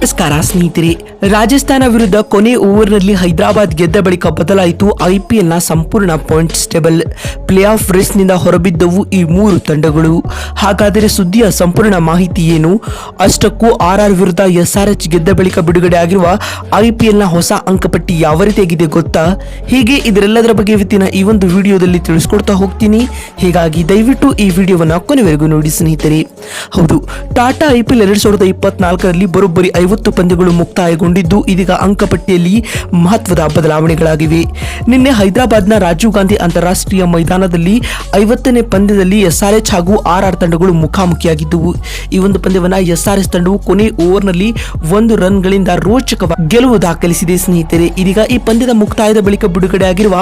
ನಮಸ್ಕಾರ ಸ್ನೇಹಿತರೆ, ರಾಜಸ್ಥಾನ ವಿರುದ್ಧ ಕೊನೆ ಓವರ್ನಲ್ಲಿ ಹೈದರಾಬಾದ್ ಗೆದ್ದ ಬಳಿಕ ಬದಲಾಯಿತು ಐಪಿಎಲ್ನ ಸಂಪೂರ್ಣ ಪಾಯಿಂಟ್ಸ್ ಟೇಬಲ್. ಪ್ಲೇ ಆಫ್ ರೇಸ್ನಿಂದ ಹೊರಬಿದ್ದವು ಈ ಮೂರು ತಂಡಗಳು. ಹಾಗಾದರೆ ಸುದ್ದಿಯ ಸಂಪೂರ್ಣ ಮಾಹಿತಿ ಏನು? ಅಷ್ಟಕ್ಕೂ ಆರ್ಆರ್ ವಿರುದ್ಧ ಎಸ್ಆರ್ಎಚ್ ಗೆದ್ದ ಬಳಿಕ ಬಿಡುಗಡೆ ಆಗಿರುವ ಐಪಿಎಲ್ನ ಹೊಸ ಅಂಕಪಟ್ಟಿ ಯಾವ ರೀತಿಯಾಗಿದೆ ಗೊತ್ತಾ? ಹೀಗೆ ಇದರೆಲ್ಲದರ ಬಗ್ಗೆ ಇವತ್ತಿನ ಈ ಒಂದು ವಿಡಿಯೋದಲ್ಲಿ ತಿಳಿಸ್ಕೊಡ್ತಾ ಹೋಗ್ತೀನಿ. ಹೀಗಾಗಿ ದಯವಿಟ್ಟು ಈ ವಿಡಿಯೋವನ್ನು ಕೊನೆವರೆಗೂ ನೋಡಿ ಸ್ನೇಹಿತರೆ. ಹೌದು, ಟಾಟಾ ಐಪಿಎಲ್ 2024ರಲ್ಲಿ ಬರೋಬ್ಬರಿ 50 ಪಂದ್ಯಗಳು ಮುಕ್ತಾಯಗೊಂಡಿದ್ದು ಇದೀಗ ಅಂಕಪಟ್ಟಿಯಲ್ಲಿ ಮಹತ್ವದ ಬದಲಾವಣೆಗಳಾಗಿವೆ. ನಿನ್ನೆ ಹೈದರಾಬಾದ್ನ ರಾಜೀವ್ ಗಾಂಧಿ ಅಂತಾರಾಷ್ಟ್ರೀಯ ಮೈದಾನದಲ್ಲಿ 50ನೇ ಪಂದ್ಯದಲ್ಲಿ ಎಸ್ಆರ್ಎಚ್ ಹಾಗೂ ಆರ್ಆರ್ ತಂಡಗಳು ಮುಖಾಮುಖಿಯಾಗಿದ್ದವು. ಈ ಒಂದು ಪಂದ್ಯವನ್ನ ಎಸ್ಆರ್ಎಚ್ ತಂಡವು ಕೊನೆ ಓವರ್ನಲ್ಲಿ 1 ರನ್ಗಳಿಂದ ರೋಚಕವಾಗಿ ಗೆಲುವು ದಾಖಲಿಸಿದೆ ಸ್ನೇಹಿತರೆ. ಇದೀಗ ಈ ಪಂದ್ಯದ ಮುಕ್ತಾಯದ ಬಳಿಕ ಬಿಡುಗಡೆ ಆಗಿರುವ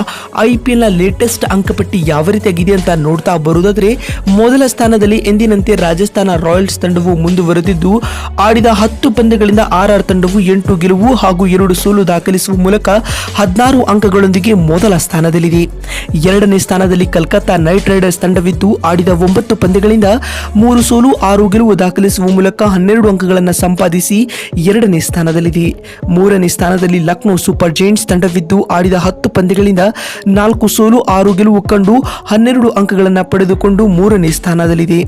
ಐಪಿಎಲ್ನ ಲೇಟೆಸ್ಟ್ ಅಂಕಪಟ್ಟಿ ಯಾವ ರೀತಿಯಾಗಿದೆ ಅಂತ ನೋಡ್ತಾ ಬರುವುದಾದ್ರೆ, ಮೊದಲ ಸ್ಥಾನದಲ್ಲಿ ಎಂದಿನಂತೆ ರಾಜಸ್ಥಾನ ರಾಯಲ್ಸ್ ತಂಡವು ಮುಂದುವರೆದಿದ್ದು ಆಡಿದ 10 ಪಂದ್ಯಗಳಿಂದ ಆರ್ಆರ್ ತಂಡವು 8 ಗೆಲುವು ಹಾಗೂ 2 ಸೋಲು ದಾಖಲಿಸುವ ಮೂಲಕ 16 ಅಂಕಗಳೊಂದಿಗೆ ಮೊದಲ ಸ್ಥಾನದಲ್ಲಿದೆ. ಎರಡನೇ ಸ್ಥಾನದಲ್ಲಿ ಕಲ್ಕತ್ತಾ ನೈಟ್ ರೈಡರ್ಸ್ ತಂಡವಿದ್ದು ಆಡಿದ 9 ಪಂದ್ಯಗಳಿಂದ 3 ಸೋಲು 6 ಗೆಲುವು ದಾಖಲಿಸುವ ಮೂಲಕ 12 ಅಂಕಗಳನ್ನು ಸಂಪಾದಿಸಿ ಎರಡನೇ ಸ್ಥಾನದಲ್ಲಿದೆ. ಮೂರನೇ ಸ್ಥಾನದಲ್ಲಿ ಲಕ್ನೋ ಸೂಪರ್ ಜೈಂಟ್ಸ್ ತಂಡವಿದ್ದು ಆಡಿದ 10 ಪಂದ್ಯಗಳಿಂದ 4 ಸೋಲು 6 ಗೆಲುವು ಕಂಡು 12 ಅಂಕಗಳನ್ನು ಪಡೆದುಕೊಂಡು ಮೂರನೇ ಸ್ಥಾನದಲ್ಲಿದೆ.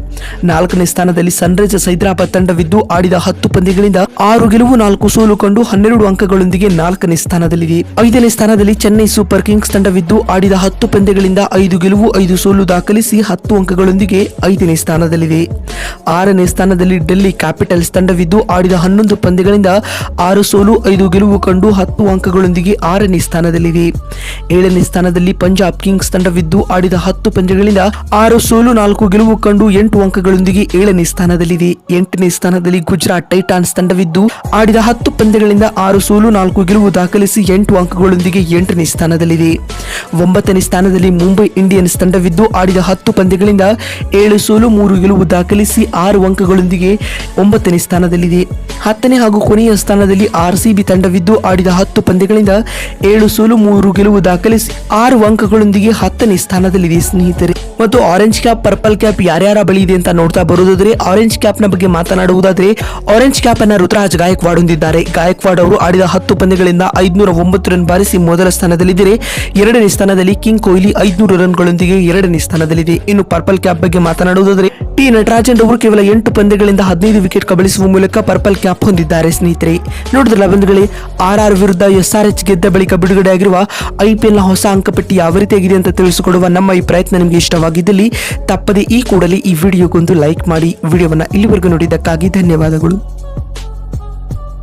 ನಾಲ್ಕನೇ ಸ್ಥಾನದಲ್ಲಿ ಸನ್ರೈಸರ್ಸ್ ಹೈದರಾಬಾದ್ ತಂಡವಿದ್ದು ಆಡಿದ 10 ಪಂದ್ಯಗಳಿಂದ 6 ಗೆಲುವು 4 ಸೋಲು ಕಂಡು 12 ಅಂಕಗಳೊಂದಿಗೆ 4ನೇ ಸ್ಥಾನದಲ್ಲಿದೆ. 5ನೇ ಸ್ಥಾನದಲ್ಲಿ ಚೆನ್ನೈ ಸೂಪರ್ ಕಿಂಗ್ಸ್ ತಂಡವಿದ್ದು ಆಡಿದ 10 ಪಂದ್ಯಗಳಿಂದ 5 ಗೆಲುವು 5 ಸೋಲು ದಾಖಲಿಸಿ 10 ಅಂಕಗಳೊಂದಿಗೆ 5ನೇ ಸ್ಥಾನದಲ್ಲಿದೆ. 6ನೇ ಸ್ಥಾನದಲ್ಲಿ ಡೆಲ್ಲಿ ಕ್ಯಾಪಿಟಲ್ಸ್ ತಂಡವಿದ್ದು ಆಡಿದ 11 ಪಂದ್ಯಗಳಿಂದ 6 ಸೋಲು 5 ಗೆಲುವು ಕಂಡು 10 ಅಂಕಗಳೊಂದಿಗೆ 6ನೇ ಸ್ಥಾನದಲ್ಲಿದೆ. 7ನೇ ಸ್ಥಾನದಲ್ಲಿ ಪಂಜಾಬ್ ಕಿಂಗ್ಸ್ ತಂಡವಿದ್ದು ಆಡಿದ 10 ಪಂದ್ಯಗಳಿಂದ 6 ಸೋಲು 4 ಗೆಲುವು ಕಂಡು 8 ಅಂಕಗಳೊಂದಿಗೆ 7ನೇ ಸ್ಥಾನದಲ್ಲಿದೆ. 8ನೇ ಸ್ಥಾನದಲ್ಲಿ ಗುಜರಾತ್ ಟೈಟಾನ್ಸ್ ತಂಡವಿದ್ದು ಆಡಿದ 10 ಪಂದ್ಯಗಳಿಂದ 6 ಸೋಲು 4 ಗೆಲುವು ದಾಖಲಿಸಿ 8 ಅಂಕಗಳೊಂದಿಗೆ 8ನೇ ಸ್ಥಾನದಲ್ಲಿದೆ. 9ನೇ ಸ್ಥಾನದಲ್ಲಿ ಮುಂಬೈ ಇಂಡಿಯನ್ಸ್ ತಂಡವಿದ್ದು ಆಡಿದ 10 ಪಂದ್ಯಗಳಿಂದ 7 ಸೋಲು 3 ಗೆಲುವು ದಾಖಲಿಸಿ 6 ಅಂಕಗಳೊಂದಿಗೆ 9ನೇ ಸ್ಥಾನದಲ್ಲಿದೆ. 10ನೇ ಹಾಗೂ ಕೊನೆಯ ಸ್ಥಾನದಲ್ಲಿ ಆರ್ಸಿಬಿ ತಂಡವಿದ್ದು ಆಡಿದ 10 ಪಂದ್ಯಗಳಿಂದ 7 ಸೋಲು 3 ಗೆಲುವು ದಾಖಲಿಸಿ 6 ಅಂಕಗಳೊಂದಿಗೆ 10ನೇ ಸ್ಥಾನದಲ್ಲಿದೆ ಸ್ನೇಹಿತರೆ. ಮತ್ತು ಆರೆಂಜ್ ಕ್ಯಾಪ್, ಪರ್ಪಲ್ ಕ್ಯಾಪ್ ಯಾರ್ಯಾರ ಬಳಿ ಇದೆ ಅಂತ ನೋಡ್ತಾ ಬರುವುದಾದ್ರೆ, ಆರೆಂಜ್ ಕ್ಯಾಪ್ ನ ಬಗ್ಗೆ ಮಾತನಾಡುವುದಾದ್ರೆ, ಆರೆಂಜ್ ಕ್ಯಾಪ್ ಅನ್ನ ರುತುರಾಜ್ ಗಾಯಕ್ವಾಡ್ ಹೊಂದಿದ್ದಾರೆ. ಗಾಯಕ್ವಾಡ್ ಅವರು ಆಡಿದ 10 ಪಂದ್ಯಗಳಿಂದ 509 ರನ್ ಬಾರಿಸಿ ಮೊದಲ ಸ್ಥಾನದಲ್ಲಿದ್ದರೆ, ಎರಡನೇ ಸ್ಥಾನದಲ್ಲಿ ಕಿಂಗ್ ಕೊಹ್ಲಿ 500 ರನ್ಗಳೊಂದಿಗೆ ಎರಡನೇ ಸ್ಥಾನದಲ್ಲಿದೆ. ಇನ್ನು ಪರ್ಪಲ್ ಕ್ಯಾಪ್ ಬಗ್ಗೆ ಮಾತನಾಡುವುದಾದ್ರೆ, ಟಿ ನಟರಾಜನ್ ಅವರು ಕೇವಲ 8 ಪಂದ್ಯಗಳಿಂದ 15 ವಿಕೆಟ್ ಕಬಳಿಸುವ ಮೂಲಕ ಪರ್ಪಲ್ ಕ್ಯಾಪ್ ಹೊಂದಿದ್ದಾರೆ ಸ್ನೇಹಿತರೆ. ನೋಡಿದ್ರಲ್ಲ ಬಂಧುಗಳೇ, ಆರ್ಆರ್ ವಿರುದ್ಧ ಎಸ್ಆರ್ಎಚ್ ಗೆದ್ದ ಬಳಿಕ ಬಿಡುಗಡೆ ಆಗಿರುವ ಐಪಿಎಲ್ನ ಹೊಸ ಅಂಕಪಟ್ಟಿ ಯಾವ ರೀತಿಯಾಗಿದೆ ಅಂತ ತಿಳಿಸಿಕೊಡುವ ನಮ್ಮ ಈ ಪ್ರಯತ್ನ ನಿಮಗೆ ಇಷ್ಟವಾಗಿದ್ದಲ್ಲಿ ತಪ್ಪದೆ ಈ ಕೂಡಲೇ ಈ ವಿಡಿಯೋಗೊಂದು ಲೈಕ್ ಮಾಡಿ. ವಿಡಿಯೋವನ್ನು ಇಲ್ಲಿವರೆಗೂ ನೋಡಿದ್ದಕ್ಕಾಗಿ ಧನ್ಯವಾದಗಳು.